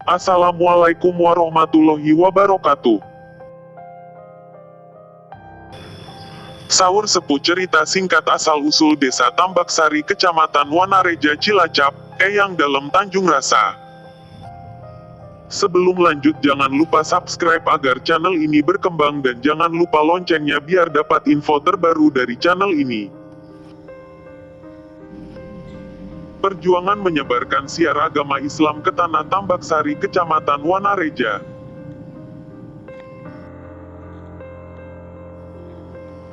Assalamualaikum warahmatullahi wabarakatuh. Sahur sepuh cerita singkat asal-usul Desa Tambak Sari Kecamatan Wanareja Cilacap, Eyang Dalem Tanjung Rasa. Sebelum lanjut jangan lupa subscribe agar channel ini berkembang dan jangan lupa loncengnya biar dapat info terbaru dari channel ini. Perjuangan menyebarkan siar agama Islam ke Tanah Tambak Sari Kecamatan Wanareja.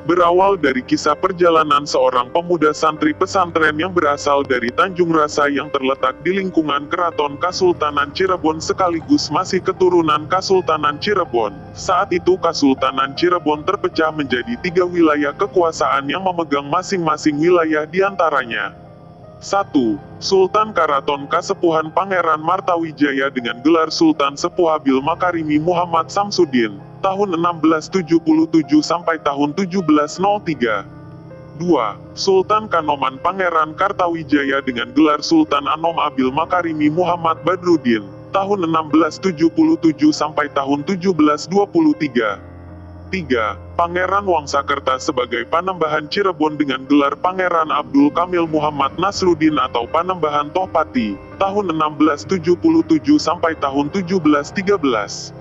Berawal dari kisah perjalanan seorang pemuda santri pesantren yang berasal dari Tanjung Rasa yang terletak di lingkungan Keraton Kasultanan Cirebon sekaligus masih keturunan Kasultanan Cirebon. Saat itu Kasultanan Cirebon terpecah menjadi 3 wilayah kekuasaan yang memegang masing-masing wilayah diantaranya. 1. Sultan Karaton Kasepuhan Pangeran Martawijaya dengan gelar Sultan Sepuh Abil Makarimi Muhammad Samsudin, tahun 1677 sampai tahun 1703. 2. Sultan Kanoman Pangeran Kartawijaya dengan gelar Sultan Anom Abil Makarimi Muhammad Badruddin, tahun 1677 sampai tahun 1723. 3. Pangeran Wangsakerta sebagai Panembahan Cirebon dengan gelar Pangeran Abdul Kamil Muhammad Nasruddin atau Panembahan Tohpati, tahun 1677 sampai tahun 1713.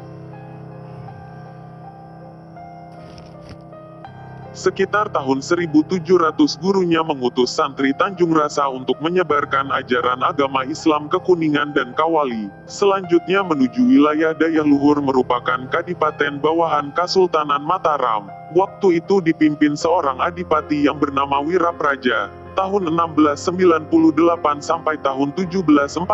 Sekitar tahun 1700 gurunya mengutus santri Tanjung Rasa untuk menyebarkan ajaran agama Islam ke Kuningan dan Kawali, selanjutnya menuju wilayah Dayaluhur merupakan kadipaten bawahan Kasultanan Mataram. Waktu itu dipimpin seorang adipati yang bernama Wirapraja, tahun 1698 sampai tahun 1740.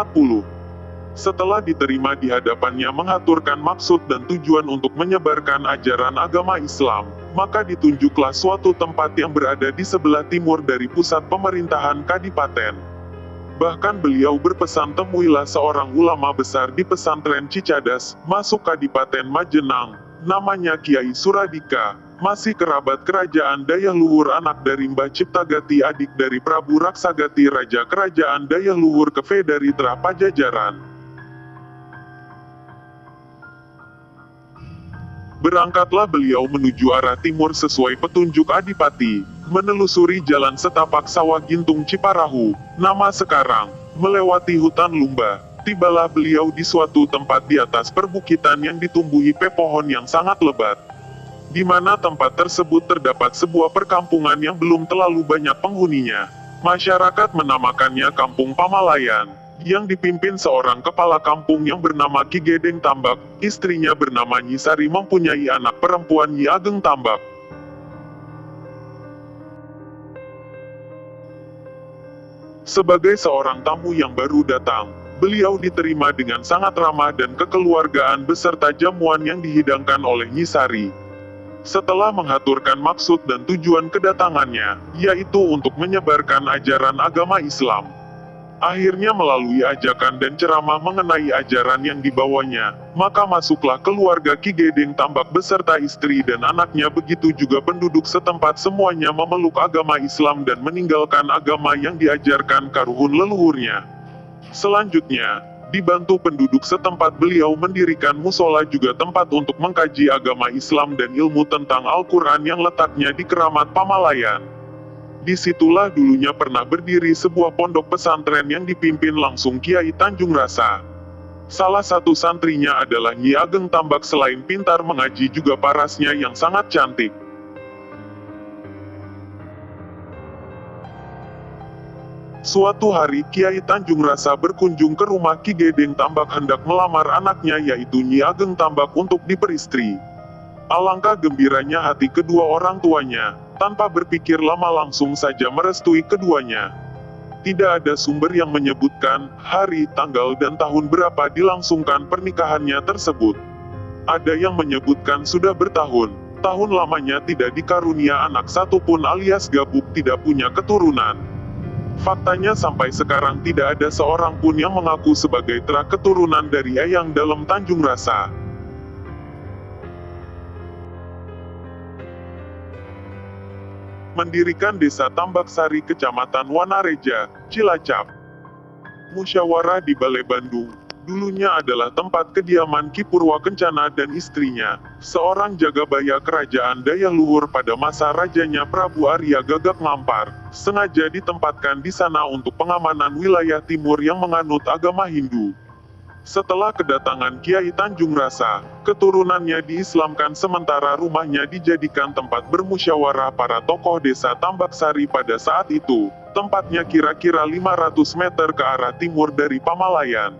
Setelah diterima di hadapannya mengaturkan maksud dan tujuan untuk menyebarkan ajaran agama Islam, maka ditunjuklah suatu tempat yang berada di sebelah timur dari pusat pemerintahan kadipaten. Bahkan beliau berpesan temuilah seorang ulama besar di pesantren Cicadas, masuk kadipaten Majenang, namanya Kiai Suradika, masih kerabat kerajaan Dayaluhur anak dari Mbah Ciptagati adik dari Prabu Raksagati Raja Kerajaan Dayaluhur Kefe dari Trah Pajajaran. Berangkatlah beliau menuju arah timur sesuai petunjuk adipati, menelusuri jalan setapak sawah Gintung Ciparahu, nama sekarang, melewati hutan lumba. Tibalah beliau di suatu tempat di atas perbukitan yang ditumbuhi pepohon yang sangat lebat. Di mana tempat tersebut terdapat sebuah perkampungan yang belum terlalu banyak penghuninya. Masyarakat menamakannya Kampung Pamalayan, yang dipimpin seorang kepala kampung yang bernama Ki Gedeng Tambak, istrinya bernama Nyi Sari mempunyai anak perempuan Nyi Ageng Tambak. Sebagai seorang tamu yang baru datang, beliau diterima dengan sangat ramah dan kekeluargaan beserta jamuan yang dihidangkan oleh Nyi Sari. Setelah mengaturkan maksud dan tujuan kedatangannya, yaitu untuk menyebarkan ajaran agama Islam, akhirnya melalui ajakan dan ceramah mengenai ajaran yang dibawanya, maka masuklah keluarga Ki Gedeng Tambak beserta istri dan anaknya, begitu juga penduduk setempat semuanya memeluk agama Islam dan meninggalkan agama yang diajarkan karuhun leluhurnya. Selanjutnya, dibantu penduduk setempat beliau mendirikan musola juga tempat untuk mengkaji agama Islam dan ilmu tentang Al-Quran yang letaknya di Keramat Pamalayan. Disitulah dulunya pernah berdiri sebuah pondok pesantren yang dipimpin langsung Kiai Tanjung Rasa. Salah satu santrinya adalah Nyi Ageng Tambak. Selain pintar mengaji juga parasnya yang sangat cantik. Suatu hari Kiai Tanjung Rasa berkunjung ke rumah Ki Gedeng Tambak hendak melamar anaknya yaitu Nyi Ageng Tambak untuk diperistri. Alangkah gembiranya hati kedua orang tuanya, tanpa berpikir lama langsung saja merestui keduanya. Tidak ada sumber yang menyebutkan hari, tanggal dan tahun berapa dilangsungkan pernikahannya tersebut. Ada yang menyebutkan sudah bertahun-tahun lamanya tidak dikarunia anak satupun alias gabuk tidak punya keturunan. Faktanya sampai sekarang tidak ada seorang pun yang mengaku sebagai terah keturunan dari Eyang Dalem Tanjung Rasa. Mendirikan Desa Tambak Sari Kecamatan Wanareja, Cilacap. Musyawarah di Balai Bandung. Dulunya adalah tempat kediaman Ki Purwa Kencana dan istrinya, seorang jagabaya kerajaan Dayaluhur pada masa rajanya Prabu Arya Gagak Ngampar, sengaja ditempatkan di sana untuk pengamanan wilayah timur yang menganut agama Hindu. Setelah kedatangan Kiai Tanjung Rasa, keturunannya diislamkan sementara rumahnya dijadikan tempat bermusyawarah para tokoh desa Tambak Sari pada saat itu, tempatnya kira-kira 500 meter ke arah timur dari Pamalayan.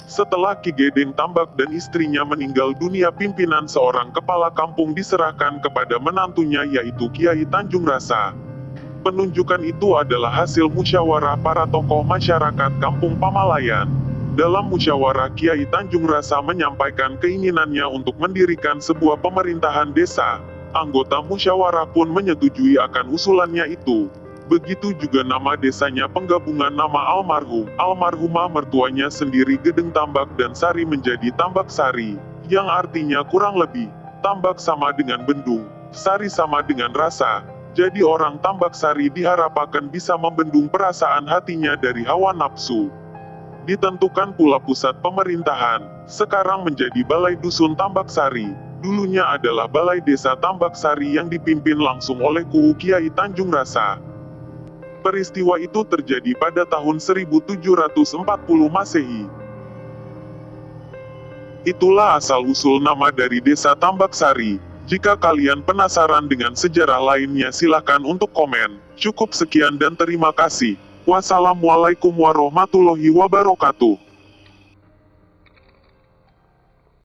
Setelah Ki Gedeng Tambak dan istrinya meninggal dunia, pimpinan seorang kepala kampung diserahkan kepada menantunya yaitu Kiai Tanjung Rasa. Penunjukan itu adalah hasil musyawarah para tokoh masyarakat kampung Pamalayan. Dalam musyawarah, Kiai Tanjung Rasa menyampaikan keinginannya untuk mendirikan sebuah pemerintahan desa. Anggota musyawarah pun menyetujui akan usulannya itu. Begitu juga nama desanya, penggabungan nama almarhumah mertuanya sendiri Gedeng Tambak dan Sari menjadi Tambak Sari, yang artinya kurang lebih, Tambak sama dengan bendung, Sari sama dengan rasa. Jadi orang Tambak Sari diharapkan bisa membendung perasaan hatinya dari hawa nafsu. Ditentukan pula pusat pemerintahan, sekarang menjadi Balai Dusun Tambak Sari. Dulunya adalah Balai Desa Tambak Sari yang dipimpin langsung oleh Kuhu Kiai Tanjung Rasa. Peristiwa itu terjadi pada tahun 1740 Masehi. Itulah asal-usul nama dari Desa Tambak Sari. Jika kalian penasaran dengan sejarah lainnya, silakan untuk komen. Cukup sekian dan terima kasih. Wassalamualaikum warahmatullahi wabarakatuh.